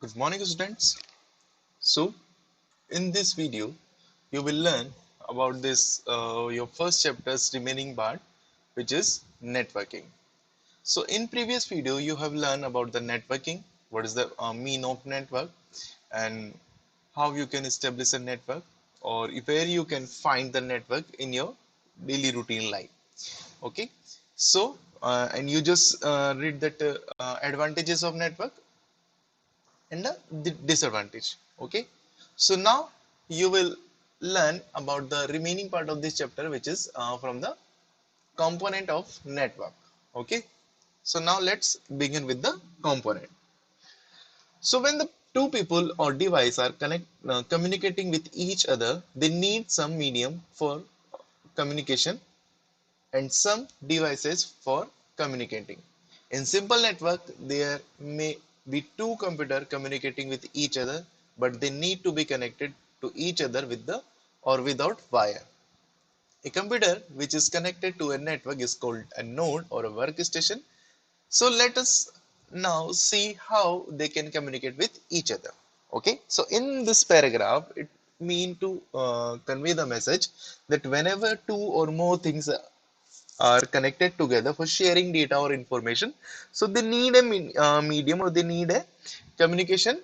Good morning, students. So, in this video, you will learn about this your first chapter's remaining part, which is networking. So, in previous video, you have learned about the networking, what is the mean of network, and how you can establish a network, or where you can find the network in your daily routine life. Okay. So, and you just read that advantages of network and the disadvantage. Okay, so now you will learn about the remaining part of this chapter, which is from the component of network. Okay, so now let's begin with the component. So when the two people or device are communicating with each other, they need some medium for communication and some devices for communicating. In simple network, there may be two computers communicating with each other, but they need to be connected to each other with the or without wire. A computer which is connected to a network is called a node or a workstation. So let us now see how they can communicate with each other. Okay, so in this paragraph, it mean to convey the message that whenever two or more things are connected together for sharing data or information, so they need a medium, or they need a communication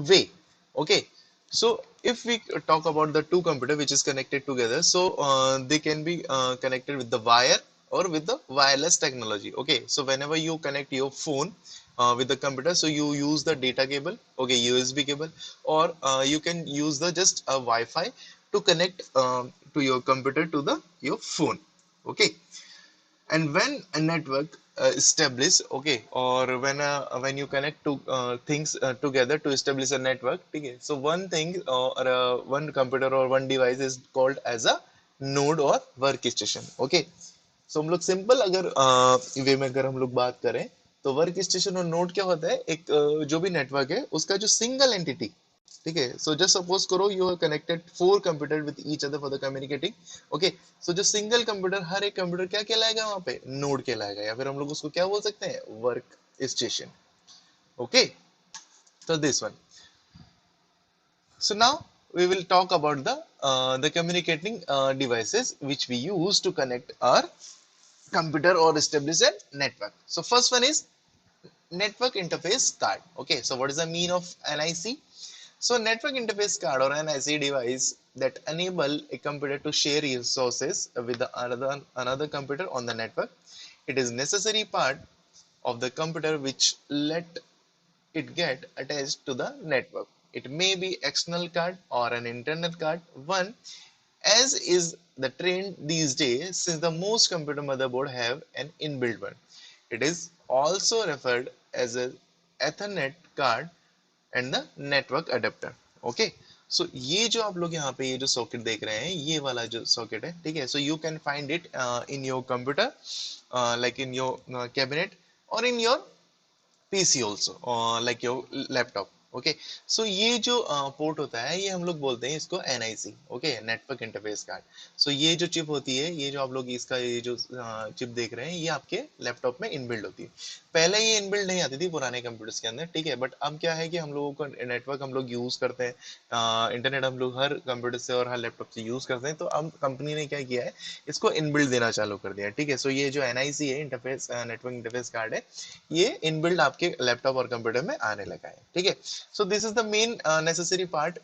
way. Okay, so if we talk about the two computer which is connected together, so they can be connected with the wire or with the wireless technology. Okay, so whenever you connect your phone with the computer, so you use the data cable, okay, USB cable, or you can use the just a Wi-Fi to connect to your computer to the your phone. Okay, and when a network establish, okay, or when you connect to things together to establish a network, okay, so one thing or one computer or one device is called as a node or workstation. Okay, so हम लोग simple अगर वे में अगर हम लोग बात करें, तो वर्क स्टेशन और नोड क्या होता है, एक जो भी नेटवर्क है उसका जो सिंगल एंटिटी. ठीक है, सो जस्ट सपोज करो you have connected four computer with each other for the communicating. Okay, so जो सिंगल कंप्यूटर, हर एक कंप्यूटर क्या कहलाएगा वहां पे, नोड कहलाएगा, या फिर हम लोग उसको क्या बोल सकते हैं, work station. Okay, so this one. So now we will talk about the communicating devices which we use to connect our computer or establish a network. So first one is network interface card. Okay, so what is the mean of NIC? So network interface card or NIC device that enable a computer to share resources with another computer on the network. It is necessary part of the computer which let it get attached to the network. It may be external card or an internal card. One, as is the trend these days, since the most computer motherboard have an inbuilt one. It is also referred as a Ethernet card and the network adapter. Okay, so ये जो आप लोग यहाँ पे ये जो socket देख रहे हैं, ये वाला जो सॉकेट है, ठीक है, so you can find it in your computer, like in your cabinet, or in your PC also, like your laptop. Okay, so ये जो पोर्ट होता है, ये हम लोग बोलते हैं इसको NIC. Okay, network interface card. So ये जो चिप होती है, ये जो आप लोग इसका ये जो चिप देख रहे हैं, ये आपके लैपटॉप में इनबिल्ड होती है. पहले ये इनबिल्ड नहीं आती थी पुराने कंप्यूटर्स के अंदर, ठीक है, बट अब क्या है कि हम लोगों को नेटवर्क हम लोग यूज करते हैं, इंटरनेट हम लोग हर कंप्यूटर से और हर लैपटॉप से यूज करते हैं, तो अब कंपनी ने क्या किया है, इसको इनबिल्ड देना चालू कर दिया. ठीक है, सो ये जो NIC है, इंटरफेस नेटवर्क इंटरफेस कार्ड है, ये इनबिल्ड आपके लैपटॉप और कंप्यूटर में आने लगा है. ठीक है, so this is the main necessary part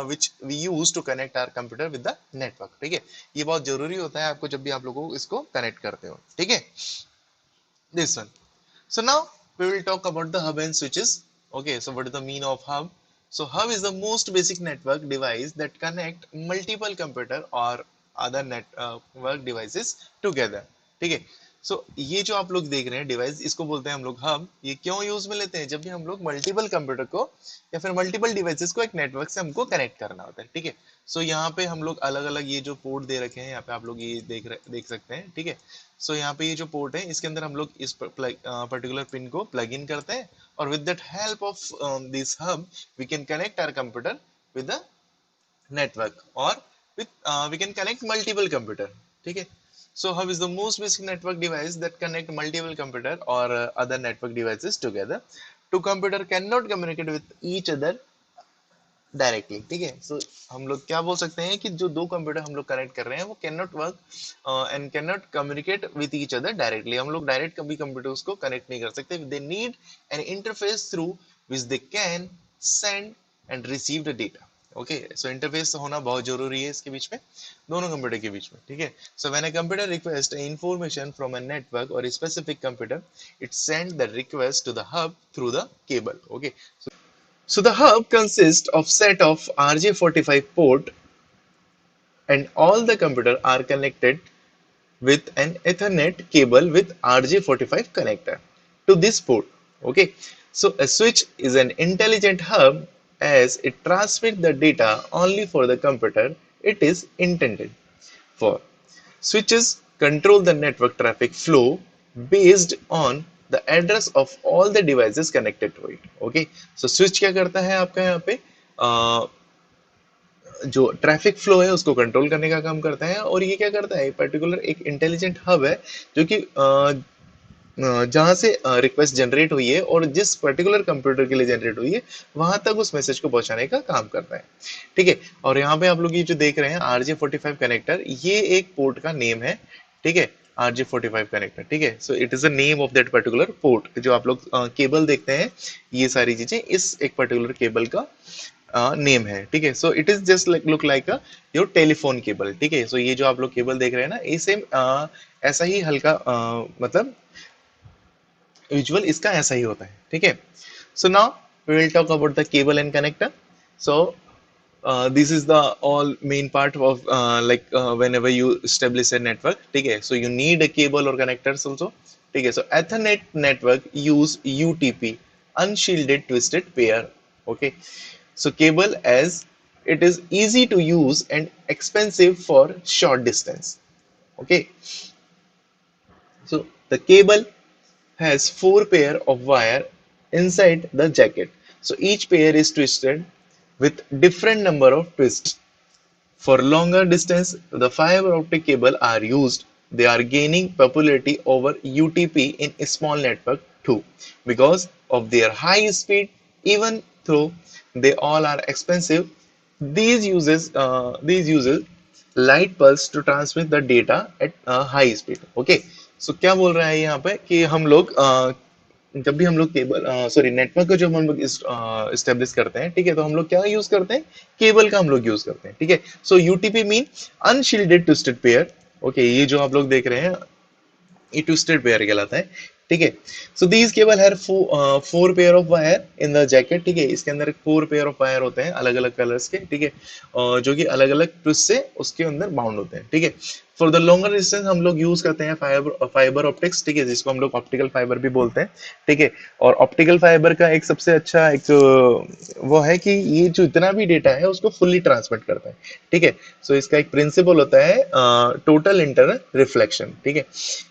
which we use to connect our computer with the network. ठीक है, ये बहुत जरूरी होता है आपको जब भी आप लोगों को इसको कनेक्ट करते हो. ठीक है, this one. So now we will talk about the hub and switches. Okay, so what is the mean of hub? So hub is the most basic network device that connect multiple computer or other network devices together. ठीक है, सो ये जो आप लोग देख रहे हैं device, इसको बोलते हैं हम लोग हब. ये क्यों यूज में लेते हैं, जब भी हम लोग मल्टीपल कंप्यूटर को या फिर मल्टीपल डिवाइसेस को एक नेटवर्क से हमको कनेक्ट करना होता है. ठीक है, सो यहाँ पे हम लोग अलग अलग ये जो पोर्ट दे रखे हैं, यहाँ पे आप लोग ये देख सकते हैं. ठीक है, सो यहाँ पे ये जो पोर्ट है, इसके अंदर हम लोग इस पर्टिकुलर पिन को प्लग इन करते हैं, और with that help of this hub we can connect our computer with the network, or with we can connect multiple computer. ठीक है, so hub is the most basic network device that connect multiple computer or other network devices together two computer can not communicate with each other directly, ठीक है। सो हम लोग क्या बोल सकते हैं कि जो दो कंप्यूटर हम लोग कनेक्ट कर रहे हैं वो can not work and can not communicate with each other directly. हम लोग डायरेक्ट कभी कंप्यूटर्स को कनेक्ट नहीं कर सकते, they need an interface through which they can send and receive the data. Okay, so interface होना बहुत जरूरी है इसके बीच में, दोनों कंप्यूटर के बीच में, ठीक है। So when a computer request information from a network or specific computer, it send the request to the hub through the cable. Okay, so the hub consists of set of RJ45 port, and all the computers are connected with an Ethernet cable with RJ45 connector to this port. Okay, so a switch is an intelligent hub as it transmits the data only for the computer it is intended for. Switches control the network traffic flow based on the address of all the devices connected to it. Okay, so switch क्या करता है आपका यहाँ पे जो traffic flow है उसको control करने का काम करता है, और ये क्या करता है, पर्टिकुलर एक इंटेलिजेंट हब है जो कि जहां से रिक्वेस्ट जनरेट हुई है और जिस पर्टिकुलर कंप्यूटर के लिए जनरेट हुई है वहां तक उस मैसेज को पहुंचाने का काम करता है, ठीक है। और यहाँ पे आप लोग ये जो देख रहे हैं RJ45 कनेक्टर, ये एक पोर्ट का नेम है, ठीक है, RJ45 कनेक्टर, ठीक है। So it is the name of that particular port. जो आप लोग केबल देखते हैं, ये सारी चीजें इस एक पर्टिकुलर केबल का नेम है, ठीक है। So it is just like look like a your telephone cable, ठीक है। सो ये जो आप लोग केबल देख रहे हैं ना, ये सेम ऐसा ही हल्का मतलब विजुअल इसका ऐसा ही होता है, ठीक है। So now we will talk about the cable and connector. So this is the all main part of whenever you establish a network, ठीक है। so you need a cable or connectors also, ठीक है। so Ethernet network use UTP, unshielded twisted pair, okay। so cable as it is easy to use and expensive for short distance, okay। so the cable has four pair of wire inside the jacket, so each pair is twisted with different number of twists. For longer distance, the fiber optic cable are used. They are gaining popularity over UTP in a small network too because of their high speed. Even though they all are expensive, these uses light pulse to transmit the data at high speed. Okay, so क्या बोल रहा है यहाँ पे कि हम लोग जब भी हम लोग केबल सॉरी नेटवर्क को जब हम लोग इस्टेब्लिश करते हैं, ठीक है, तो हम लोग क्या यूज करते हैं, केबल का हम लोग यूज करते हैं, ठीक है। So UTP mean unshielded twisted pair. Okay, ये जो आप लोग देख रहे हैं ये ट्विस्टेड पेयर कहलाता है, ठीक है। So these cable have four pair of wire in the jacket, ठीक है। इसके अंदर फोर पेयर ऑफ वायर होते हैं अलग अलग कलर्स के, ठीक है, जो कि अलग अलग ट्विस्ट से उसके अंदर बाउंड होते हैं, ठीक है। फॉर द लॉन्गर डिस्टेंस हम लोग यूज करते हैं फाइबर ऑप्टिक्स, ठीक है, जिसको हम लोग ऑप्टिकल फाइबर भी बोलते हैं, ठीक है। और ऑप्टिकल फाइबर का एक सबसे अच्छा एक वो है कि ये जो इतना भी डेटा है उसको फुल्ली ट्रांसमिट करता है, ठीक है। सो इसका एक प्रिंसिपल होता है टोटल इंटरनल रिफ्लेक्शन, ठीक है।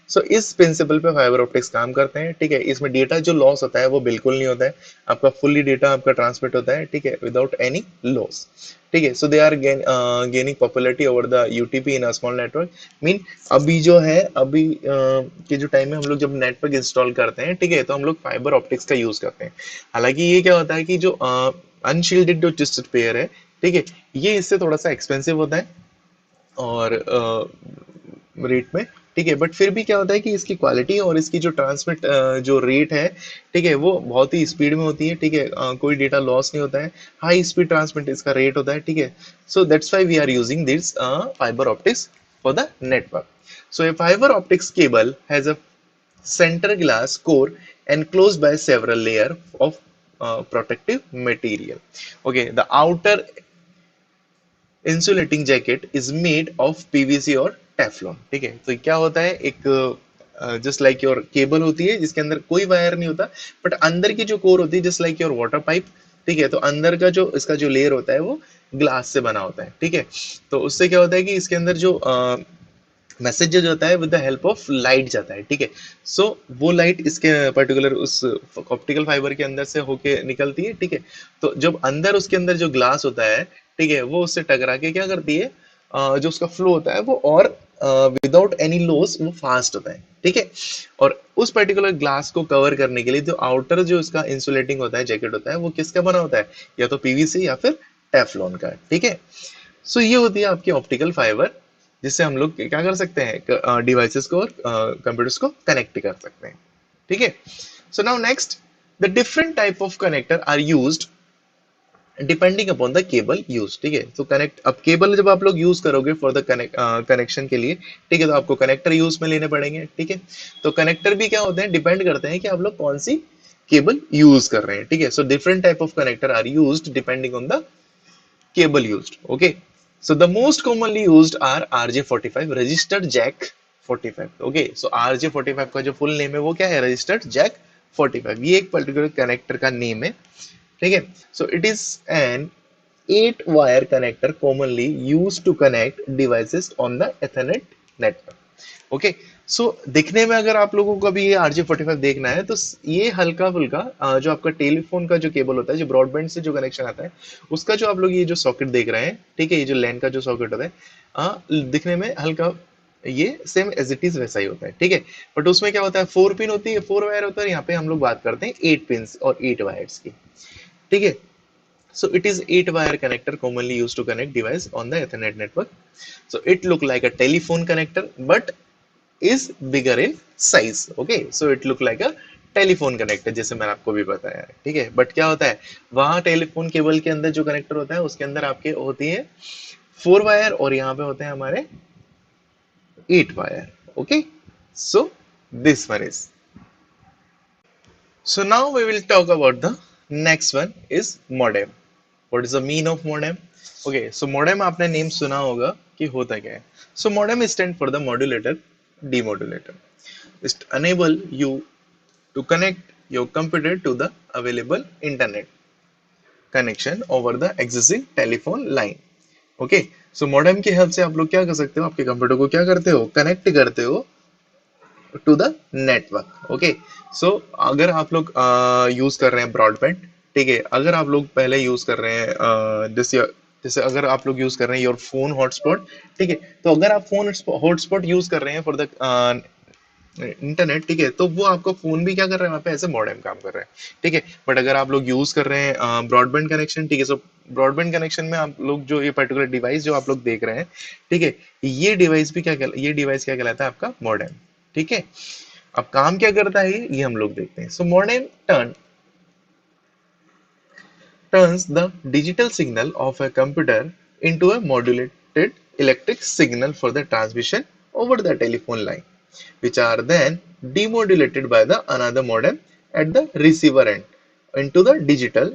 सो इस प्रिंसिपल पे फाइबर ऑप्टिक्स काम करते हैं, ठीक है। इसमें डेटा जो लॉस होता है वो बिल्कुल नहीं होता है, आपका फुल्ली डेटा आपका ट्रांसमिट होता है, ठीक है, विदाउट एनी लॉस, ठीक है। So they are gaining popularity over the UTP in a small network. Mean अभी जो है अभी के जो टाइम में हम लोग जब नेटवर्क इंस्टॉल करते हैं, ठीक है, तो हम लोग फाइबर ऑप्टिक्स का यूज करते हैं। हालांकि ये क्या होता है कि जो अनशील्डेड जो ट्विस्टेड पेयर है, ठीक है, ये इससे थोड़ा सा एक्सपेंसिव होता है और रेट में, ठीक है। बट फिर भी क्या होता है कि इसकी क्वालिटी और इसकी जो ट्रांसमिट जो रेट है, ठीक है, वो बहुत ही स्पीड में होती है, ठीक है। कोई डेटा लॉस नहीं होता है, हाई स्पीड ट्रांसमिट इसका रेट होता है, ठीक है। So that's why we are using this fibre optics for the network. So a fibre optics cable has a center glass core enclosed by several layers of protective material. Okay, the outer insulating jacket is made of PVC और Teflon, ठीक है। तो क्या होता है, एक just like your cable होती है जिसके अंदर कोई वायर नहीं होता, बट अंदर की जो कोर होती है just like your water pipe, ठीक है। तो अंदर का जो इसका जो लेयर होता है वो ग्लास से बना होता है, ठीक है। तो उससे क्या होता है कि इसके अंदर जो मैसेज जो होता है with the help of light जाता है, ठीक है। सो वो लाइट इसके पर्टिकुलर उस ऑप्टिकल फाइबर के अंदर से होके निकलती है, ठीक है। तो जब अंदर उसके अंदर जो ग्लास होता है, ठीक है, वो उससे टकरा के क्या करती है, जो उसका फ्लो होता है वो और विदाउट एनी लॉस वो फास्ट होता है, ठीक है। और उस पर्टिकुलर ग्लास को कवर करने के लिए जो आउटर जो इसका इंसुलेटिंग होता है, जैकेट होता है, वो किसका बना होता है, या तो पीवीसी या फिर टेफ्लॉन का, ठीक है। सो ये होती है आपकी ऑप्टिकल फाइबर, जिससे हम लोग क्या कर सकते हैं, डिवाइसेस को और कंप्यूटर्स को कनेक्ट कर सकते हैं, ठीक है। So now next, the different type of connector are used depending upon the cable use, ठीक है। तो कनेक्ट, अब केबल जब आप लोग यूज करोगे फॉर द कनेक्शन के लिए, ठीक है, तो आपको कनेक्टर यूज में लेने पड़ेंगे, ठीक है। तो कनेक्टर भी क्या होते हैं, डिपेंड करते हैं कि आप लोग कौन सी केबल यूज कर रहे हैं, ठीक है। So different type of connector are used depending on the cable used, okay. So the most commonly used are RJ45 registered jack 45, okay. So RJ45 का जो फुल नेम है वो क्या है, रजिस्टर्ड जैक 45, ये एक पर्टिकुलर कनेक्टर का name है, ठीक है। So it is an 8 wire connector commonly used to connect devices on the Ethernet network, okay. So दिखने में अगर आप लोगों को अभी ये RJ45 देखना है तो ये हल्का फुल्का जो आपका टेलीफोन का जो केबल होता है, जो ब्रॉडबैंड से जो कनेक्शन आता है, उसका जो आप लोग ये जो सॉकेट देख रहे हैं, ठीक है, ये जो लैन का जो सॉकेट होता है, दिखने में हल्का ये सेम एज इट इज वैसा ही होता है, ठीक है। बट उसमें क्या होता है, 4 पिन होती है, 4 वायर होता है, यहाँ पे हम लोग बात करते हैं 8 पिन और 8 वायर्स की, ठीक है। So it is 8 wire connector commonly used to connect device on the Ethernet network. So it look like a telephone connector but is bigger in size. Okay, so it look like a telephone connector, जैसे मैंने आपको भी बताया है, ठीक है। But क्या होता है, वहां टेलीफोन केबल के अंदर जो कनेक्टर होता है उसके अंदर आपके होती है 4 वायर और यहाँ पे होते हैं हमारे 8 wire, okay. So this one is, so now we will talk about the next one is modem. What is the mean of modem? Okay, so modem आपने नेम सुना होगा कि होता क्या है। So modem stand for the modulator demodulator. It enable you to connect your computer to the available internet connection over the existing telephone line. Okay, so modem की help से आप लोग क्या कर सकते हो, आपके कंप्यूटर को क्या करते हो, कनेक्ट करते हो to the network, okay. So अगर आप लोग यूज कर रहे हैं ब्रॉडबैंड, ठीक है, अगर आप लोग पहले यूज कर रहे हैं जैसे जैसे अगर आप लोग यूज कर रहे हैं योर फोन हॉटस्पॉट, ठीक है, तो अगर आप फोन हॉटस्पॉट यूज कर रहे हैं फॉर द इंटरनेट, ठीक है, तो वो आपका फोन भी क्या कर रहा है, वहाँ पे ऐसे मॉडेम काम कर रहा है, ठीक है। बट अगर आप लोग यूज कर रहे हैं ब्रॉडबैंड कनेक्शन, ठीक है, सो ब्रॉडबैंड कनेक्शन में आप लोग जो ये पर्टिकुलर डिवाइस जो आप लोग देख रहे हैं, ठीक है, ये डिवाइस क्या कहलाता है, आपका मॉडेम, ठीक है। अब काम क्या करता है ये हम लोग देखते हैं। सो modem turns the digital signal of a computer into a modulated electric signal for the transmission over the telephone line, which are then demodulated by the another modem at the receiver end into the digital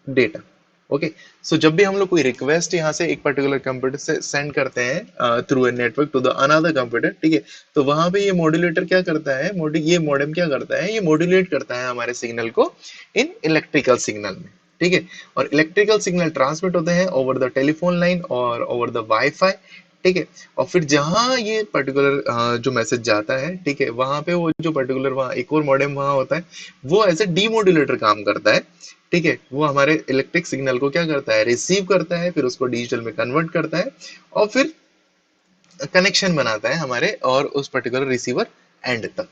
data. Okay, so जब भी हम लोग कोई request यहाँ से एक particular computer से send करते हैं through a network to the another computer, ठीक है, तो वहां पे ये मॉड्यूलेटर क्या करता है, ये मॉडेम क्या करता है, ये मॉड्यूलेट करता है हमारे सिग्नल को इन इलेक्ट्रिकल सिग्नल में, ठीक है। और इलेक्ट्रिकल सिग्नल ट्रांसमिट होते हैं ओवर द टेलीफोन लाइन और ओवर द वाईफाई, ठीक है। और फिर जहां ये पर्टिकुलर जो मैसेज जाता है, ठीक है, वहां पे वो जो पर्टिकुलर वहां एक और मॉडेम वहां होता है, वो एज ए डीमोड्यूलेटर काम करता है, ठीक है। वो हमारे इलेक्ट्रिक सिग्नल को क्या करता है, रिसीव करता है, फिर उसको डिजिटल में कन्वर्ट करता है और फिर कनेक्शन बनाता है हमारे और उस पर्टिकुलर रिसीवर एंड तक,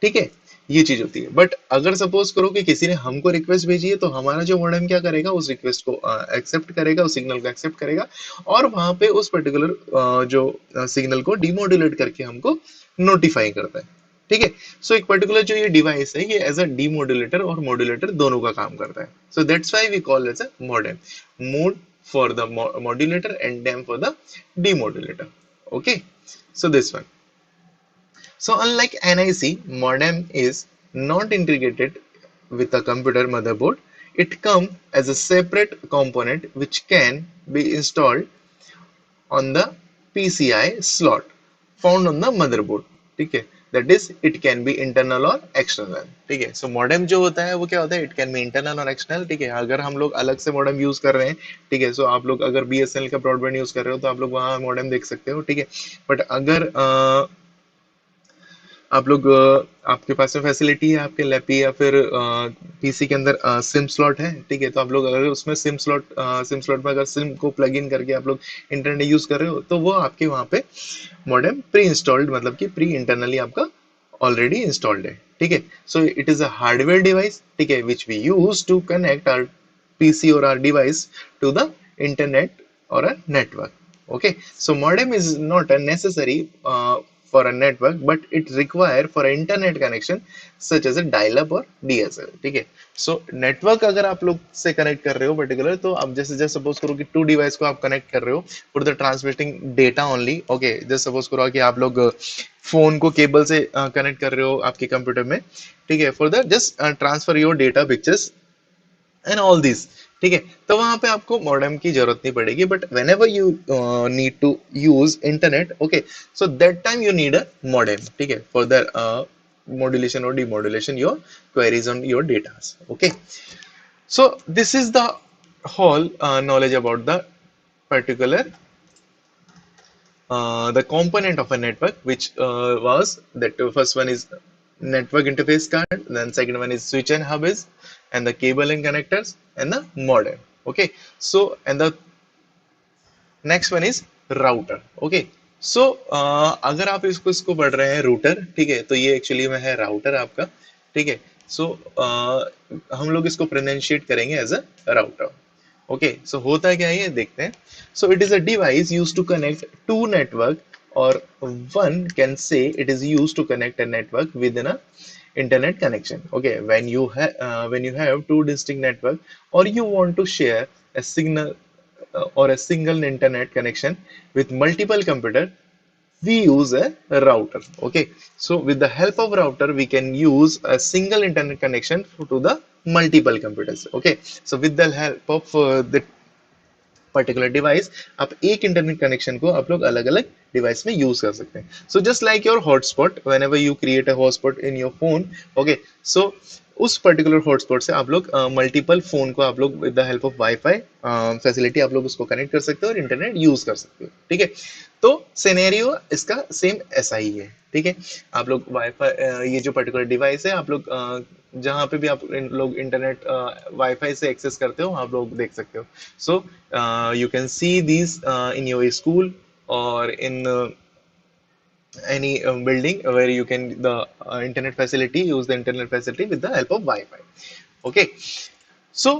ठीक है। ये चीज होती है। बट अगर सपोज करो कि किसी ने हमको रिक्वेस्ट भेजी है, तो हमारा जो मॉडेम क्या करेगा, उस रिक्वेस्ट को एक्सेप्ट करेगा, उस सिग्नल को एक्सेप्ट करेगा और वहां पे उस पर्टिकुलर जो सिग्नल को डिमोड्यूलेट करके हमको नोटिफाई करता है, ठीक है। सो एक पर्टिकुलर जो ये डिवाइस है, ये एज अ डीमोड्यूलेटर और मॉड्यूलेटर दोनों का काम करता है। So that's why we call as a modem, mod for the modulator and dem for the demodulator, okay. So this one, so unlike NIC, modem is not integrated with a computer motherboard. It comes as a separate component which can be installed on the PCI slot found on the motherboard, ठीक है। That is, it can be internal or external, ठीक है। So modem जो होता है वो क्या होता है, it can be internal और external, ठीक है। अगर हम लोग अलग से modem यूज कर रहे हैं, ठीक है, सो आप लोग अगर BSNL का ब्रॉडबैंड यूज कर रहे हो तो आप लोग वहां modem देख सकते हो, ठीक है। बट अगर आप लोग आपके पास में फैसिलिटी है आपके लैपी या फिर पीसी के अंदर सिम स्लॉट है, ठीक है, तो आप लोग अगर उसमें सिम स्लॉट में अगर सिम को प्लग इन करके आप लोग इंटरनेट यूज कर रहे हो, तो वो आपके वहाँ पे मॉडेम प्री इंस्टॉल्ड, मतलब कि प्री इंटरनली आपका ऑलरेडी इंस्टॉल्ड है, ठीक है। So it is a hardware device, ठीक है, which we use to connect our PC or our device to the internet or a network. Okay, so modem is not a necessary for a network, but it require for an internet connection such as a dial-up or DSL. ठीक है, so network अगर आप लोग से connect कर रहे हो particular, तो आप जैसे जैसे सपोज करो कि टू डिवाइस को आप कनेक्ट कर रहे हो for the transmitting data only, okay, जैसे सपोज करो कि आप लोग फोन को केबल से कनेक्ट कर रहे हो आपके कंप्यूटर में, ठीक है, for the just transfer your data pictures and all this, ठीक है, तो वहां पे आपको मॉडेम की जरूरत नहीं पड़ेगी, but whenever you need to use internet, okay, so that time you need a modem, ठीक है, for the modulation or demodulation your queries on your data, okay. So this is the whole knowledge about the particular the component of a network, which was that first one is network interface card, then second one is switch and hub is, and the cable and connectors, and the modem, okay. So and the next one is router, okay. So अगर आप इसको इसको पढ़ रहे हैं router, ठीक है, तो ये एक्चुअली में है राउटर आपका, ठीक है। सो हम लोग इसको प्रोनाउंशिएट करेंगे as a router, okay. So होता क्या है ये देखते हैं। So it is a device use to connect to network, or one can say it is used to connect a network within a internet connection, okay. When you have two distinct network, or you want to share a signal or a single internet connection with multiple computer, we use a router, okay. So with the help of router we can use a single internet connection to the multiple computers, okay. So with the help of the particular device, आप एक internet connection को आप लोग अलग अलग device में use कर सकते हैं। So just like your hotspot, whenever you create a hotspot in your phone, okay, so उस पर्टिकुलर हॉटस्पॉट से आप लोग मल्टीपल फोन को आप लोग with the help of wifi facility आप लोग उसको कनेक्ट कर सकते हो और इंटरनेट यूज कर सकते हो, ठीक है। तो सिनेरियो इसका सेम ऐसा ही है, ठीक है। आप लोग वाईफाई ये जो पर्टिकुलर डिवाइस है, आप लोग जहाँ पे भी आप लोग इंटरनेट वाईफाई से एक्सेस करते हो आप लोग देख सकते हो। सो you can see these in your school or in any building where you can the internet facility, use the internet facility with the help of Wi-Fi, okay. So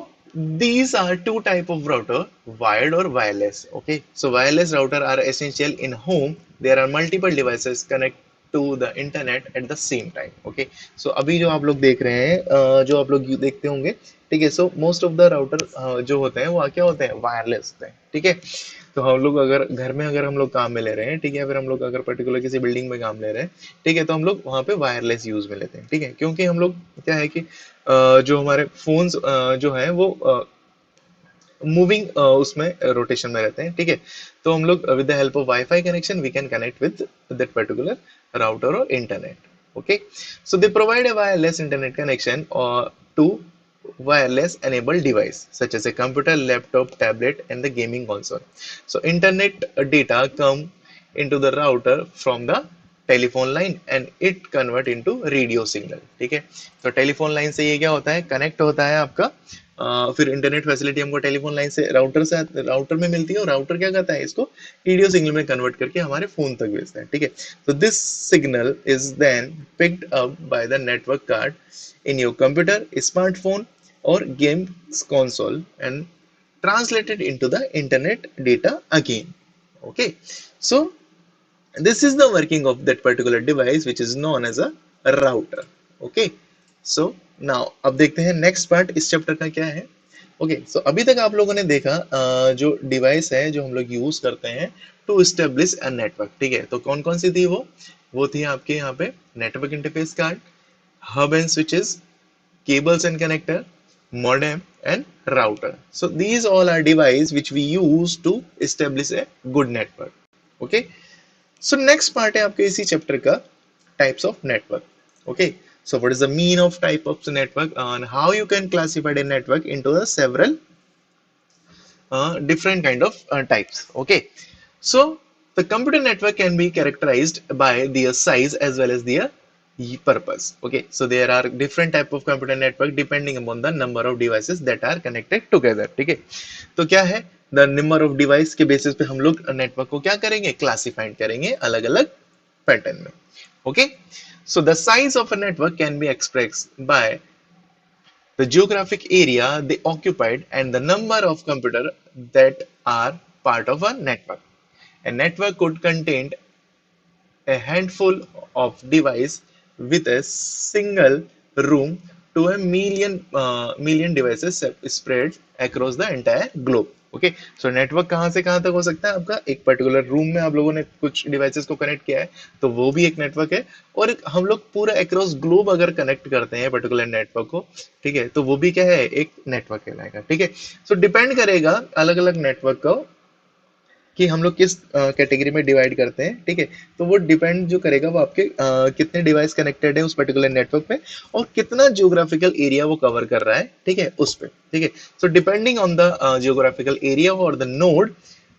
these are two type of router, wired or wireless, okay. So wireless router are essential in home. There are multiple devices connect to the internet at the same time, okay. So अभी जो आप लोग देख रहे हैं जो आप लोग देखते होंगे, ठीक है। So most of the router जो होते हैं वो क्या होते हैं, वायरलेस होते हैं, ठीक है। तो हम लोग अगर घर में अगर हम लोग काम में ले रहे हैं, ठीक है, फिर हम लोग अगर पर्टिकुलर किसी बिल्डिंग में काम ले रहे हैं, ठीक है, तो हम लोग वहाँ पे वायरलेस यूज में लेते हैं, ठीक है, क्योंकि हम लोग क्या है कि जो हमारे फोन्स जो है वो मूविंग उसमें रोटेशन में रहते हैं, ठीक है। तो हम लोग with the help of WiFi connection we can connect with that particular router और internet, okay. So they provide a wireless internet connection or to wireless enabled device such as a computer, laptop, tablet and the gaming console. So internet data come into the router from the telephone line and it convert into radio signal, ठीक है। तो telephone line से ये क्या होता है, connect होता है आपका फिर इंटरनेट फैसिलिटी हमको टेलीफोन लाइन से राउटर में मिलती है, और राउटर क्या करता है, इसको रेडियो सिग्नल में कन्वर्ट करके हमारे फोन तक भेजता है, ठीक है। तो this signal is then picked up by the network card in your computer, smartphone or game console and translated into the internet data again, okay. So this is the working of that particular device which is known as a router, okay. So now अब देखते हैं next part इस chapter का क्या है, okay. सो अभी तक आप लोगों ने देखा जो डिवाइस है जो हम लोग यूज करते हैं टू एस्टेब्लिश अ नेटवर्क, ठीक है। तो कौन कौन सी थी वो थी आपके यहाँ पे network interface card, hub and switches, cables and connector, modem and router. So these all are devices which we use to establish a good network, okay. So next part है आपके इसी चैप्टर का types of network, okay. So what is the mean of type of network and how you can classify a network into the several different kind of types, okay. So the computer network can be characterized by their size as well as their purpose. Okay, so there are different type of computer network depending upon the number of devices that are connected together. ठीक है, तो क्या है, the number of device के basis पे हम लोग network को क्या करेंगे, क्लासिफाइड करेंगे अलग अलग पैटर्न में. Okay, so the size of a network can be expressed by the geographic area they occupied and the number of computers that are part of a network. A network could contain a handful of devices with a single room to a million devices spread across the entire globe. Okay, so network कहाँ से कहाँ तक हो सकता है आपका, एक particular room में आप लोगों ने कुछ डिवाइसेस को कनेक्ट किया है तो वो भी एक नेटवर्क है, और हम लोग पूरा अक्रॉस ग्लोब अगर कनेक्ट करते हैं पर्टिकुलर नेटवर्क को, ठीक है, तो वो भी क्या है, एक नेटवर्क कहलाएगा. ठीक है, सो डिपेंड करेगा अलग अलग नेटवर्क को कि हम लोग किस कैटेगरी में डिवाइड करते हैं. ठीक है, तो वो डिपेंड जो करेगा वो आपके कितने डिवाइस कनेक्टेड है उस पर्टिकुलर नेटवर्क पे और कितना जियोग्राफिकल एरिया वो कवर कर रहा है. ठीक है, उस पे. ठीक है, so depending on the geographical area और द नोड,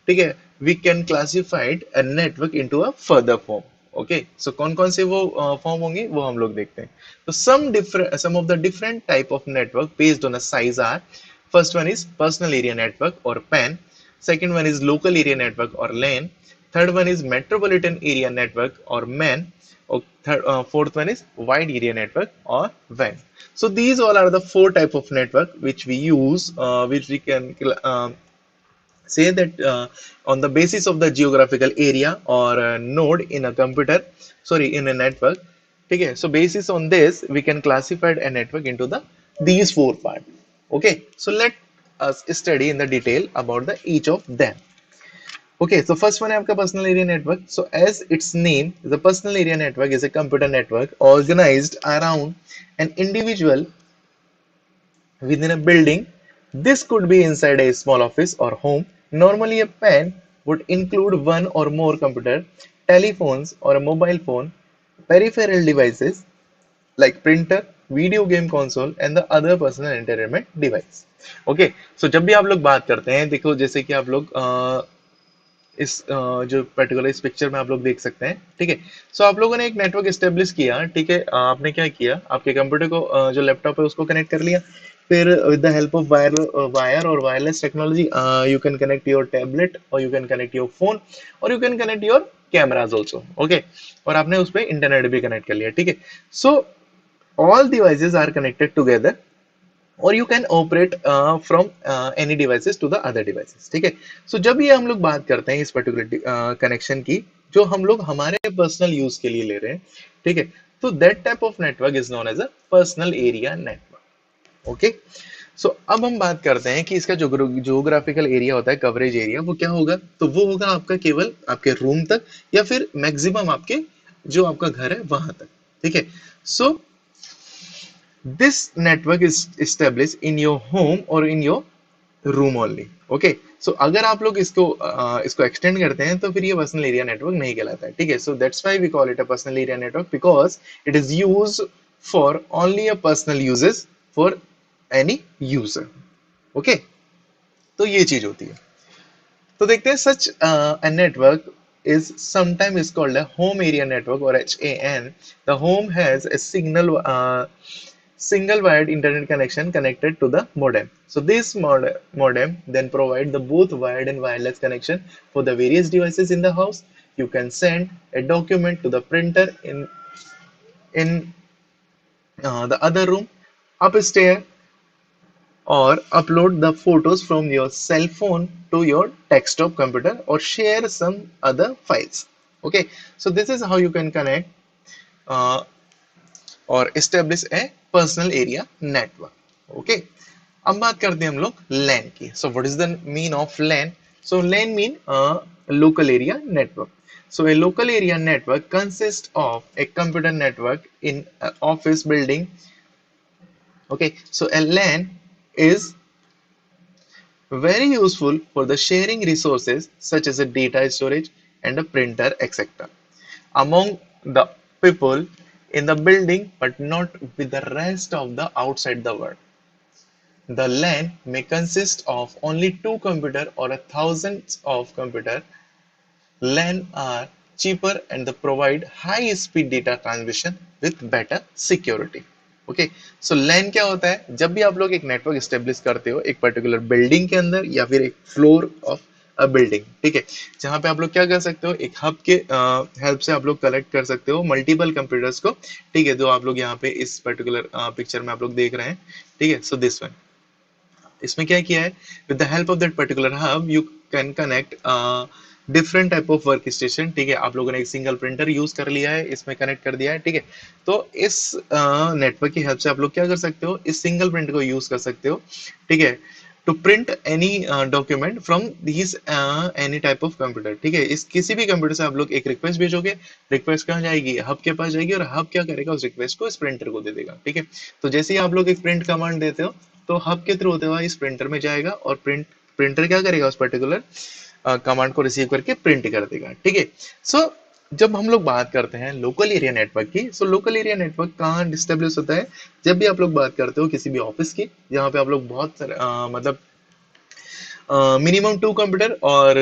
ठीक है, we can classified a network into a further form. Okay, so कौन कौन से वो फॉर्म होंगे वो हम लोग देखते हैं. तो some of the different type of network based on a size are, first one is personal area network और PAN. Second one is local area network or LAN. Third one is metropolitan area network or MAN. Or fourth one is wide area network or WAN. So these all are the four type of network which we use, which we can say that on the basis of the geographical area or node in a computer, sorry, in a network. Okay, so basis on this we can classify a network into the these four parts. Okay, so let us study in the detail about the each of them. Okay, so first one है आपका personal area network. So as its name, the personal area network is a computer network organized around an individual within a building. This could be inside a small office or home. Normally, a PAN would include one or more computer, telephones or a mobile phone, peripheral devices like printer, video game console and the other personal entertainment device. Okay, so जब भी आप लोग बात करते हैं, देखो जैसे कि आप लोग इस जो पर्टिकुलर इस पिक्चर में आप लोग देख सकते हैं. ठीक है, सो आप लोगों ने एक नेटवर्क एस्टेब्लिश किया. ठीक है, आपने क्या किया, आपके कंप्यूटर को जो लैपटॉप है उसको कनेक्ट कर लिया. फिर with the help of wire और wireless technology you can connect your tablet और you can connect your phone और you can connect your cameras also. Okay, और आपने उस पर इंटरनेट भी कनेक्ट कर लिया. ठीक है, सो all devices are connected together or you can operate from any devices to the other devices. ठीक है, सो जब ये हम लोग बात करते हैं इस पर्टिकुलर कनेक्शन की जो हम लोग हमारे पर्सनल यूज के लिए ले रहे हैं, ठीक है, तो that type of network is known as a personal area network. Okay, so अब हम बात करते हैं कि इसका जो जियोग्राफिकल एरिया होता है, कवरेज एरिया, वो क्या होगा, तो वो होगा आपका केवल आपके रूम तक या फिर मैक्सिमम आपके जो आपका घर है वहां तक. ठीक है, सो this network is established in your home or in your room only. Okay, so अगर आप लोग इसको एक्सटेंड करते हैं तो फिर ये पर्सनल एरिया नेटवर्क नहीं कहलाता है. ठीक है, so that's why we call it a personal area network because it is use for only a personal uses for any user. Okay, तो ये चीज होती है. तो देखते हैं such a network is sometimes is called a home area network or HAN. The home has a single wired internet connection connected to the modem. So this modem then provide the both wired and wireless connection for the various devices in the house. You can send a document to the printer in the other room upstairs or upload the photos from your cell phone to your desktop computer or share some other files. Okay, so this is how you can connect uh, और establish a personal area network. Okay, अब बात करते हैं हम लोग LAN की. So what is the mean of LAN? So LAN mean local area network. So a local area network consists of a computer network in an office building. Okay, so a LAN is very useful for the sharing resources such as a data storage and a printer, etc. among the people in the building but not with the rest of the outside the world. The LAN may consist of only two computers or thousands of computers. LAN are cheaper and they provide high speed data transmission with better security. Okay, so LAN क्या होता है? जब भी आप लोग एक network establish करते हो एक पर्टिकुलर बिल्डिंग के अंदर या फिर एक फ्लोर ऑफ अ बिल्डिंग, ठीक है, जहां पे आप लोग क्या कर सकते हो, एक हब के हेल्प से आप लोग कलेक्ट कर सकते हो मल्टीपल कंप्यूटर्स को, ठीक है, जो आप लोग यहाँ पे इस पर्टिकुलर पिक्चर में आप लोग देख रहे हैं, ठीक है। सो दिस वन, इसमें क्या किया है, with the help of that particular hub you can connect different type of work station, ठीक है। आप लोगों ने एक सिंगल प्रिंटर यूज कर लिया है, इसमें कनेक्ट कर दिया है, ठीक है। तो इस नेटवर्क की हेल्प से आप लोग क्या कर सकते हो, इस सिंगल प्रिंटर को यूज कर सकते हो, ठीक है, to print any document from this any type of computer, ठीक है। इस किसी भी कंप्यूटर से आप लोग एक रिक्वेस्ट भेजोगे, रिक्वेस्ट कहाँ जाएगी, हब के पास जाएगी, और हब क्या करेगा, उस रिक्वेस्ट को इस प्रिंटर को दे देगा, ठीक है। तो जैसे ही आप लोग एक प्रिंट कमांड देते हो तो हब के थ्रू होते हुए इस प्रिंटर में जाएगा, और प्रिंटर क्या करेगा, उस पर्टिकुलर कमांड को रिसीव करके प्रिंट कर देगा, ठीक है। सो जब हम लोग बात करते हैं लोकल एरिया नेटवर्क की, सो लोकल एरिया नेटवर्क कहाँ डिस्टेब्लिश होता है, जब भी आप लोग बात करते हो किसी भी ऑफिस की, जहाँ पे आप लोग बहुत सारे मतलब मिनिमम 2 कंप्यूटर और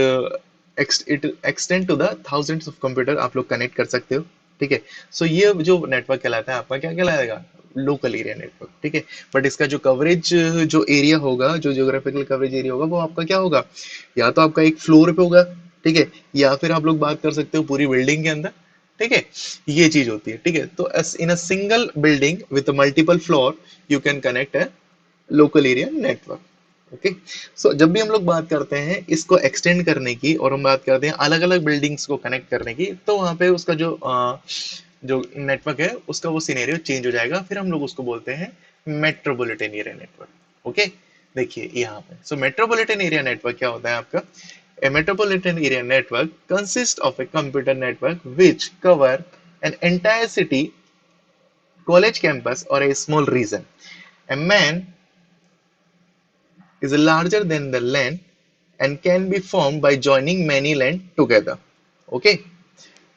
it extend to the thousands of computer आप लोग कनेक्ट कर सकते हो, ठीक है। सो ये जो नेटवर्क कहलाता है आपका, क्या कहलाएगा, लोकल एरिया नेटवर्क, ठीक है। बट इसका जो कवरेज, जो एरिया होगा, जो जियोग्राफिकल कवरेज एरिया होगा, वो आपका क्या होगा, या तो आपका एक फ्लोर पे होगा, ठीक है, या फिर आप लोग बात कर सकते हो पूरी बिल्डिंग के अंदर, ठीक है। ये चीज होती है, ठीक है। तो in a single building with multiple floor you can connect a local area network, okay. So जब भी हम लोग बात करते हैं इसको एक्सटेंड करने की, और हम बात करते हैं अलग अलग बिल्डिंग्स को कनेक्ट करने की, तो वहां पे उसका जो नेटवर्क है उसका वो सिनेरियो चेंज हो जाएगा, फिर हम लोग उसको बोलते हैं मेट्रोपॉलिटन एरिया नेटवर्क, ओके। देखिए यहाँ पे, सो मेट्रोपॉलिटन एरिया नेटवर्क क्या होता है आपका, a metropolitan area network consists of a computer network which cover an entire city, college campus or a small region. A man is larger than the land and can be formed by joining many land together. Okay,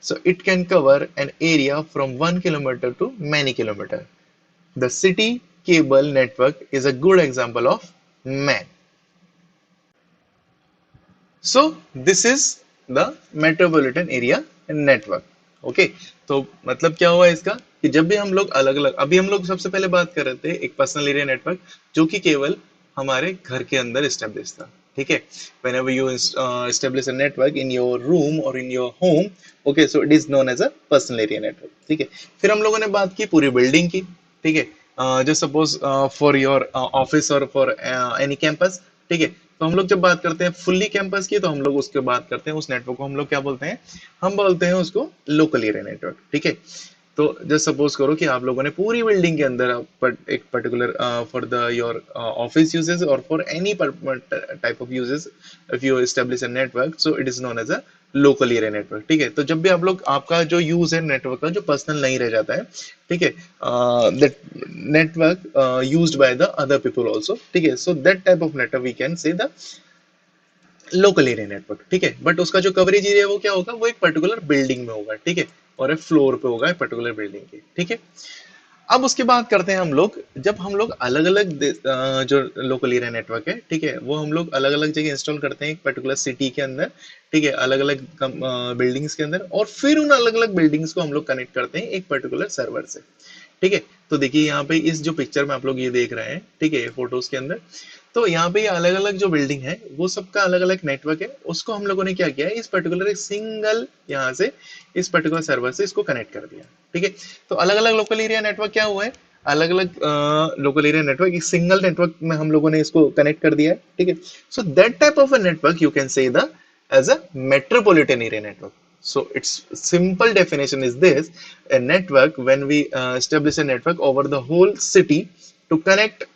so it can cover an area from 1 kilometer to many kilometer. The city cable network is a good example of man. So this is the metropolitan area network. Okay, तो मतलब क्या हुआ इसका, कि जब भी हम लोग अलग अलग, अभी हम लोग सबसे पहले बात कर रहे थे एक पर्सनल एरिया नेटवर्क, जो कि केवल हमारे घर के अंदर स्टेब्लिश था, ठीक है। whenever you establish a network in your room or in your home, okay, so it is known as a personal area network, ठीक है। फिर हम लोगों ने बात की पूरी बिल्डिंग की, ठीक है, जो सपोज फॉर योर ऑफिस और फॉर एनी कैंपस, ठीक है। तो हम लोग जब बात करते हैं फुल्ली कैंपस की, तो हम लोग उसके बात करते हैं उस नेटवर्क को हम लोग क्या बोलते हैं, हम बोलते हैं उसको लोकल एरिया नेटवर्क, ठीक है। तो जस्ट सपोज करो कि आप लोगों ने पूरी बिल्डिंग के अंदर एक particular for the your office uses और for any type of uses, if you establish a network, so it is known as a local area network, ठीक है। तो जब भी आप लोग, आपका जो यूज है नेटवर्क का, जो पर्सनल नहीं रह जाता है, ठीक है, that network used by the other people also, ठीक है। So that type of network we can say the local area network, ठीक है। बट उसका जो कवरेज एरिया वो क्या होगा, वो एक पर्टिकुलर बिल्डिंग में होगा, ठीक है, और एक फ्लोर पे होगा एक पर्टिकुलर बिल्डिंग के, ठीक है। अब उसकी बात करते हैं हम लोग, जब हम लोग अलग अलग जो लोकल एरिया नेटवर्क है, ठीक है, वो हम लोग अलग अलग जगह इंस्टॉल करते हैं एक पर्टिकुलर सिटी के अंदर, ठीक है, अलग अलग बिल्डिंग्स के अंदर, और फिर उन अलग अलग बिल्डिंग्स को हम लोग कनेक्ट करते हैं एक पर्टिकुलर सर्वर से, ठीक है। तो देखिए यहाँ पे इस जो पिक्चर में आप लोग ये देख रहे हैं, ठीक है, फोटोज के अंदर, तो यहाँ पे ये अलग अलग जो बिल्डिंग है वो सबका अलग अलग नेटवर्क है, उसको हम लोगों ने क्या किया है, इस पर्टिकुलर एक सिंगल यहाँ से इस पर्टिकुलर सर्वर से इसको कनेक्ट कर दिया, ठीक है। तो अलग अलग लोकल एरिया नेटवर्क क्या हुआ है, अलग अलग लोकल एरिया नेटवर्क एक सिंगल नेटवर्क में हम लोगों ने इसको कनेक्ट कर दिया है, ठीक है। So that type of a network you can say the as a metropolitan area network. So its simple definition is this: a network, when we establish a network over the whole city to connect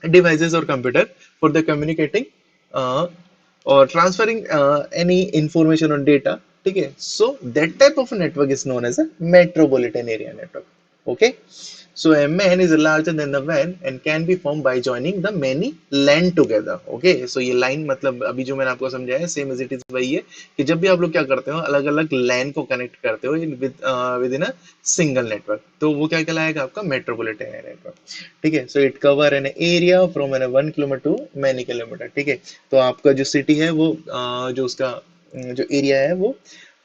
devices or computer for the communicating uh, or transferring any information or data, ठीक है। So that type of network is known as a metropolitan area network, okay. So a man is larger than the van and can be formed by joining the many LAN together, okay. So ये line मतलब अभी जो मैंने आपको समझाया है same as it is वही है, कि जब भी आप लोग क्या करते हो अलग अलग लैन को कनेक्ट करते हो within a single network, तो वो क्या कहलाएगा आपका मेट्रोपॉलिटन नेटवर्क, ठीक है। So it cover an area from an 1 kilometre to many kilometre, ठीक है। तो आपका जो सिटी है वो जो उसका जो एरिया है वो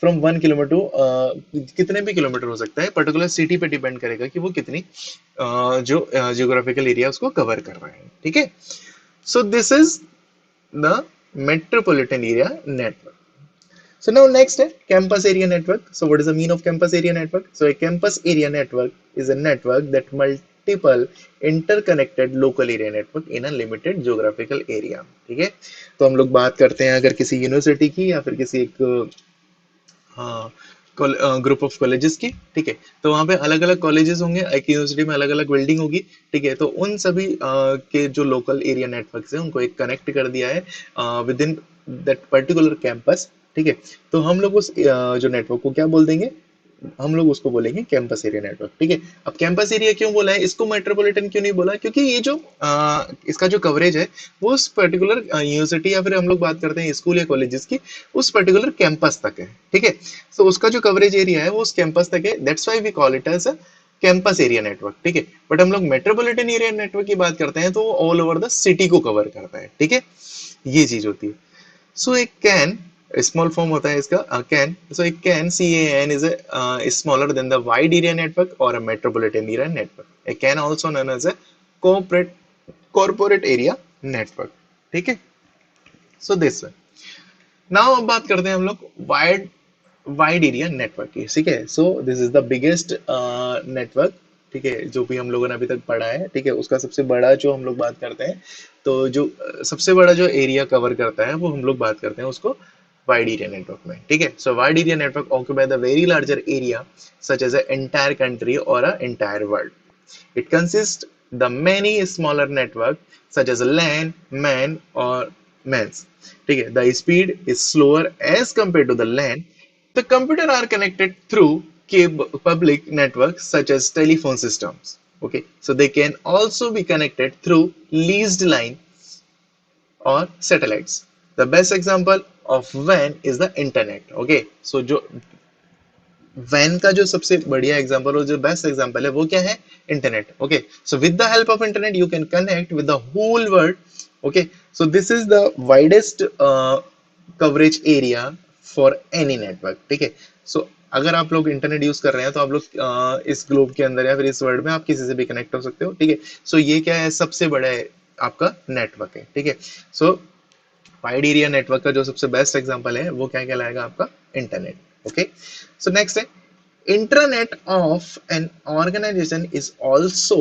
फ्रॉम 1 किलोमीटर टू कितने भी किलोमीटर हो सकता है, पर्टिकुलर सिटी पे डिपेंड करेगा कि वो कितनी जो जियोग्राफिकल एरिया उसको कवर कर रहा है, ठीक है। सो this is the metropolitan area network. So now next है campus area network. So what is the mean of campus area network? So a campus area network is a network that multiple interconnected local area network in a limited geographical area. ठीक है, तो हम लोग बात करते हैं अगर किसी यूनिवर्सिटी की या फिर किसी एक ग्रुप ऑफ कॉलेजेस की, ठीक है, तो वहां पे अलग अलग कॉलेजेस होंगे, एक यूनिवर्सिटी में अलग अलग बिल्डिंग होगी, ठीक है, तो उन सभी के जो लोकल एरिया नेटवर्क है उनको एक कनेक्ट कर दिया है with in that particular campus, ठीक है। तो हम लोग उस जो नेटवर्क को क्या बोल देंगे, हम लोग उसको बोलेंगे कैंपस एरिया नेटवर्क, ठीक है। अब कैंपस एरिया क्यों बोला है, इसको मेट्रोपॉलिटन क्यों नहीं बोला, क्योंकि ये जो इसका जो कवरेज है वो उस पर्टिकुलर यूनिवर्सिटी या फिर हम लोग बात करते हैं स्कूल या कॉलेजेस की, उस पर्टिकुलर कैंपस तक है, ठीक है। तो उसका जो कवरेज एरिया है वो उस कैंपस तक है, that's why we call it as a campus area network, ठीक है। बट हम लोग मेट्रोपॉलिटन एरिया नेटवर्क की बात करते हैं तो वो ऑल ओवर द सिटी को कवर करता है, ठीक है, ये चीज होती है। सो एक कैन स्मॉल फॉर्म होता है इसका कैन, सो एक can CAN is smaller than the wide area network और अ metropolitan area network, A can also known as a corporate corporate area network, ठीक है। सो दिस नाउ अब बात करते हैं हम लोग वाइड वाइड एरिया नेटवर्क की, ठीक है। सो this is the biggest network, ठीक है, जो भी हम लोगों ने अभी तक पढ़ा है, ठीक है, उसका सबसे बड़ा जो हम लोग बात करते हैं, तो जो सबसे बड़ा जो एरिया कवर करता है वो हम लोग बात करते हैं उसको वाइड एरिया नेटवर्क में, ठीक है। So wide area network occupy the very larger area such as a entire country और a entire world. It consists the many smaller network such as LAN, MAN or MENS. ठीक है, the speed is slower as compared to the LAN. The computer are connected through public networks such as telephone systems. Okay, so they can also be connected through leased line or satellites. The best example of WAN is the internet. Okay, so जो van का जो सबसे बढ़िया example और जो best example है वो क्या है, internet, okay. So with the help of internet you can connect with the whole world, okay. So this is the widest coverage area for any network, ठीक है। सो अगर आप लोग इंटरनेट यूज कर रहे हैं तो आप लोग इस ग्लोब के अंदर या फिर इस वर्ल्ड में आप किसी से भी कनेक्ट हो सकते हो, ठीक है। सो ये क्या है, सबसे बड़ा है आपका नेटवर्क है, ठीक है। सो वाइड एरिया नेटवर्क का जो सबसे बेस्ट एग्जांपल है वो क्या कहलाएगा, आपका इंटरनेट, ओके। सो नेक्स्ट है internet of an organisation is also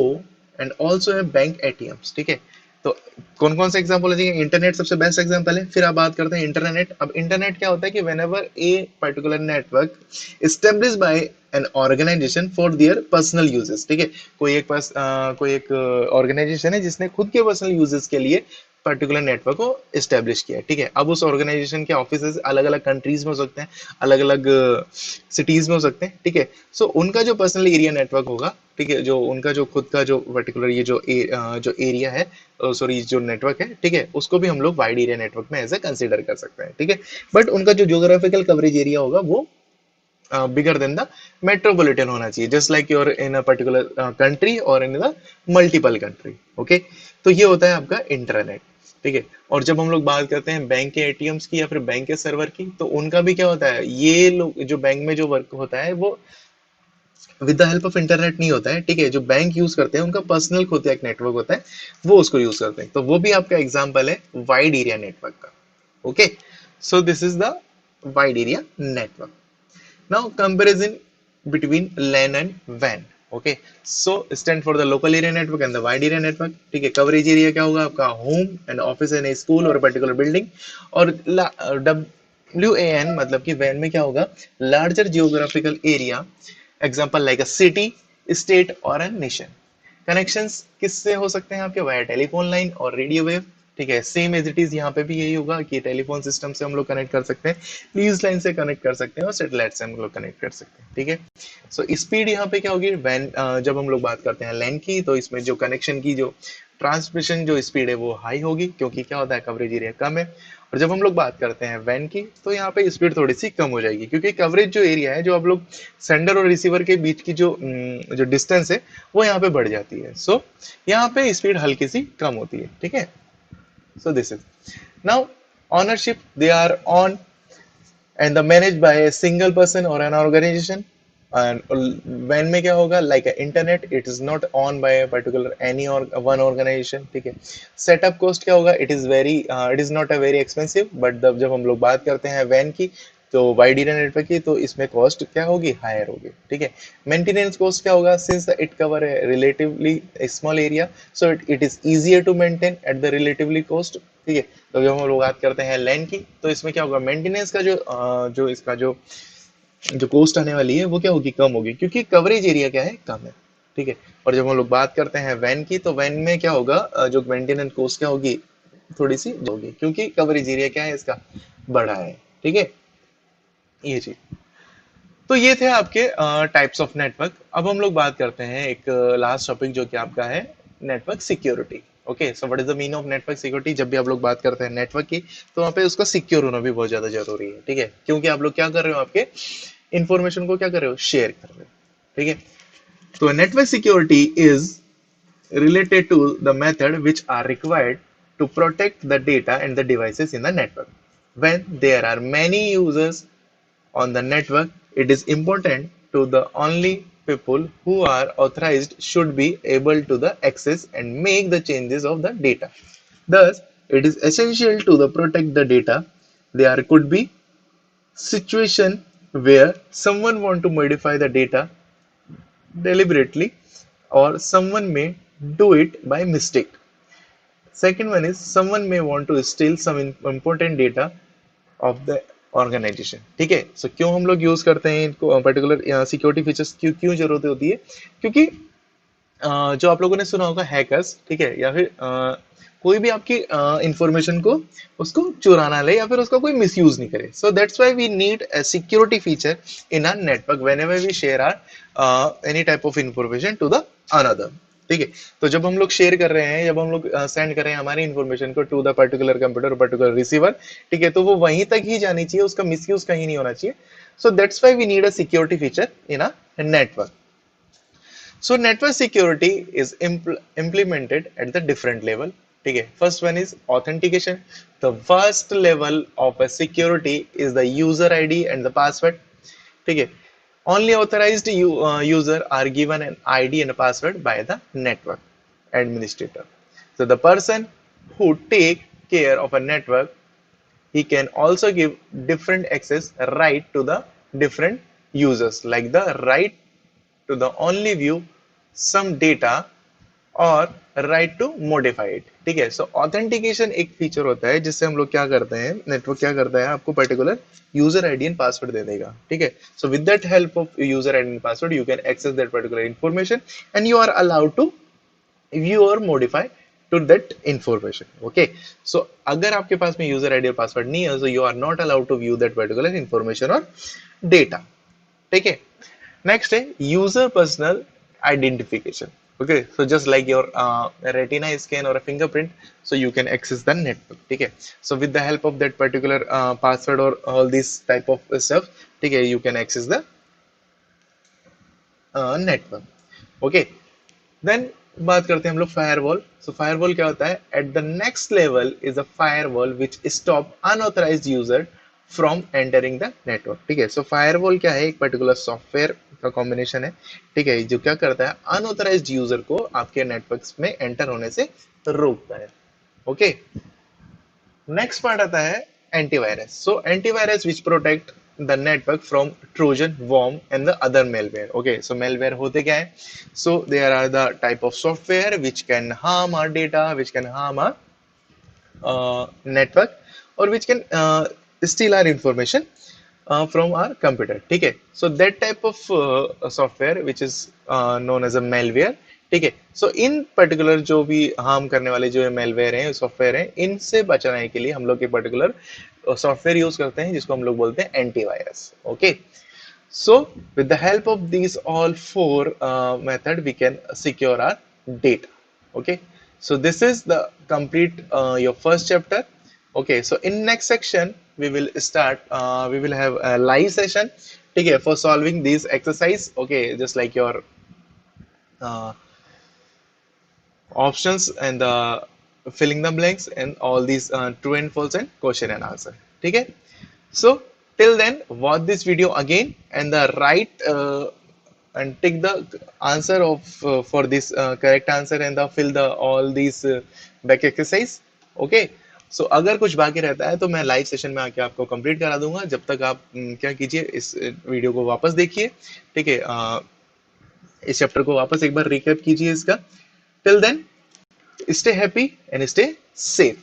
and also है बैंक एटीएम्स, ठीक है। तो कौन कौन से एग्जांपल है, इंटरनेट सबसे बेस्ट एग्जांपल है, फिर आप बात करते हैं इंटरनेट। अब इंटरनेट क्या होता है कि whenever a particular network establish by an organisation for their personal uses, ठीक है, कोई एक ऑर्गेनाइजेशन है जिसने खुद के पर्सनल यूजेस के लिए पर्टिकुलर नेटवर्क को एस्टेब्लिश किया है, ठीक है। अब उस ऑर्गेनाइजेशन के ऑफिस अलग अलग कंट्रीज में हो सकते हैं, अलग अलग सिटीज में हो सकते हैं, ठीक है। सो उनका जो पर्सनल एरिया नेटवर्क होगा, ठीक है, जो उनका जो खुद का जो पर्टिकुलर ये जो एरिया है, सॉरी जो नेटवर्क है, ठीक है, उसको भी हम लोग वाइड एरिया नेटवर्क में ऐसे कंसिडर कर सकते हैं, ठीक है। बट उनका जो ज्योग्राफिकल कवरेज एरिया होगा वो bigger than the metropolitan होना चाहिए, just like you're in a particular country or in the multiple country, okay। तो ये होता है आपका इंटरनेट, ठीक है। और जब हम लोग बात करते हैं बैंक के एटीएम्स की या फिर बैंक के सर्वर की, तो उनका भी क्या होता है, ये लोग जो बैंक में जो वर्क होता है वो with the help of internet नहीं होता है, ठीक है। जो बैंक यूज करते हैं उनका पर्सनल खुद का एक नेटवर्क होता है, वो उसको यूज करते हैं, तो वो भी आपका एग्जाम्पल है वाइड एरिया नेटवर्क का, okay. So this is the wide area network. Now comparison between LAN and WAN. Okay, so stand for the local area network and the wide area network. ठीक है, coverage area क्या होगा आपका, home and office and school और particular building, और WAN मतलब कि van में क्या होगा, larger geographical area, example like अ सिटी, स्टेट और अ नेशन. कनेक्शंस किससे हो सकते हैं आपके, वाया टेलीफोन लाइन और रेडियो वेव, ठीक है। सेम एज इट इज यहाँ पे भी यही होगा कि टेलीफोन सिस्टम से हम लोग कनेक्ट कर सकते हैं, लीज लाइन से कनेक्ट कर सकते हैं और सैटेलाइट से हम लोग कनेक्ट कर सकते हैं, ठीक है। सो स्पीड यहाँ पे क्या होगी, वैन जब हम लोग बात करते हैं लैन की, तो इसमें जो कनेक्शन की जो ट्रांसमिशन जो स्पीड है वो हाई होगी, क्योंकि क्या होता है कवरेज एरिया कम है। और जब हम लोग बात करते हैं वैन की, तो यहाँ पे स्पीड थोड़ी सी कम हो जाएगी, क्योंकि कवरेज जो एरिया है, जो आप लोग सेंडर और रिसीवर के बीच की जो डिस्टेंस है वो यहाँ पे बढ़ जाती है। सो यहाँ पे स्पीड हल्की सी कम होती है, ठीक है। So this is now ownership. They are on and the managed by a single person or an organization. And when में क्या होगा, like a internet, it is not owned by a particular any or one organization, ठीक है. Setup cost क्या होगा, it is not a very expensive, but जब हम लोग बात करते हैं वैन की, तो वाइड एरिया नेटवर्क की, तो इसमें कॉस्ट क्या होगी, हायर होगी, ठीक है. मेंटेनेंस कॉस्ट क्या होगा, since it cover a relatively small area, so it is easier to maintain at the relatively cost, ठीक है. तो जब हम लोग बात करते हैं लैंड की, तो इसमें क्या होगा, मेंटेनेंस का जो इसका जो कॉस्ट आने वाली है वो क्या होगी, कम होगी, क्योंकि कवरेज एरिया क्या है, कम है, ठीक है. और जब हम लोग बात करते हैं वैन की, तो वैन में क्या होगा, जो मेंटेनेंस कॉस्ट क्या होगी, थोड़ी सी होगी, क्योंकि कवरेज एरिया क्या है इसका, बड़ा है, ठीक है. ये चीज, तो ये थे आपके टाइप्स ऑफ नेटवर्क. अब हम लोग बात करते हैं एक लास्ट टॉपिक, जो कि आपका है network security. Okay, so what is the mean of network security. जब भी आप लोग बात करते हैं नेटवर्क की, तो वहाँ पे उसका सिक्योर होना भी बहुत ज्यादा जरूरी है, ठीक है, क्योंकि आप लोग क्या कर रहे हो, आपके इंफॉर्मेशन को क्या कर रहे हो, शेयर कर रहे हो, ठीक है. तो network security is related to the method which are required to protect the data and the devices in the network. When there are many users on the network, it is important to the only people who are authorized should be able to the access and make the changes of the data. Thus, it is essential to the protect the data. There could be situation where someone want to modify the data deliberately or someone may do it by mistake. Second one is someone may want to steal some important data of the organisation, ठीक है. सो क्यों हम लोग use करते हैं इनको, particular security features क्यों क्यों जरूरत होती है, क्योंकि जो आप लोगों ने सुना होगा हैकर्स, ठीक है, या फिर कोई भी आपकी इंफॉर्मेशन को उसको चुराना ले या फिर उसका कोई मिसयूज नहीं करे. So that's why we need a security feature in our network whenever we share our any type of information to the another, ठीक है. तो जब हम लोग शेयर कर रहे हैं, जब हम लोग सेंड कर रहे हैं हमारी इंफॉर्मेशन को to the particular computer, particular receiver, ठीक है, तो वो वहीं तक ही जानी चाहिए, उसका मिसयूज कहीं नहीं होना चाहिए. So that's why we need a security feature in a network. So network security is implemented at the different level. Okay. First one is authentication. The first level of a security is the user ID and the password. Okay. Only authorized user are given an ID and a password by the network administrator. So the person who take care of a network, he can also give different access right to the different users, like the right to the only view some data और right to modify it, ठीक है. सो authentication एक feature होता है जिससे हम लोग क्या करते हैं, नेटवर्क क्या करता है, आपको particular user ID and password दे देगा, ठीक है. So with that help of user ID and password you can access that particular information and you are allowed to view और modify to that information. Okay, so अगर आपके पास में user ID और password नहीं है, so you are not allowed to view that particular information और data, ठीक है. नेक्स्ट है user personal identification. Okay, so just like your retina scan or a fingerprint, so you can access the network, ठीक है. So with the help of that particular password or all this type of stuff, ठीक है, you can access the network. Okay, then बात करते हैं हम लोग firewall. सो firewall क्या होता है, at the next level is a firewall which stop unauthorised user from entering the network, ठीक है. सो फायरवॉल क्या है, एक पर्टिकुलर सॉफ्टवेयर का कॉम्बिनेशन है, ठीक है, जो क्या करता है, अनऑथराइज्ड यूजर को आपके नेटवर्क्स में एंटर होने से रोकता है. ओके, नेक्स्ट पार्ट आता है antivirus. So antivirus which protect the network from trojan, worm and the other malware. Okay, so malware होते क्या है, so there are the type of software which can harm our data, which can harm our network, or which can steal our information from our computer, ठीक है. so that type of software which is known as a malware, ठीक है. सो इन particular जो भी harm करने वाले जो malware हैं, सॉफ्टवेयर हैं, इनसे बचाने के लिए हम लोग एक पर्टिकुलर सॉफ्टवेयर यूज करते हैं जिसको हम लोग बोलते हैं antivirus. Okay, so with the help of this all four method we can secure our data. Okay, so this is the complete your first chapter. Okay, so in next section we will start we will have a live session, ठीक है, for solving these exercise. Okay, just like your uh, options and filling the blanks and all these true and false and question and answer, ठीक है. So Till then, watch this video again and the right and take the answer of for this correct answer and the fill the all these back exercise. Okay. सो अगर कुछ बाकी रहता है तो मैं live session में आके आपको कंप्लीट करा दूंगा। जब तक आप क्या कीजिए, इस वीडियो को वापस देखिए, ठीक है, इस चैप्टर को वापस एक बार रिकैप कीजिए इसका। Till then, stay happy and stay safe.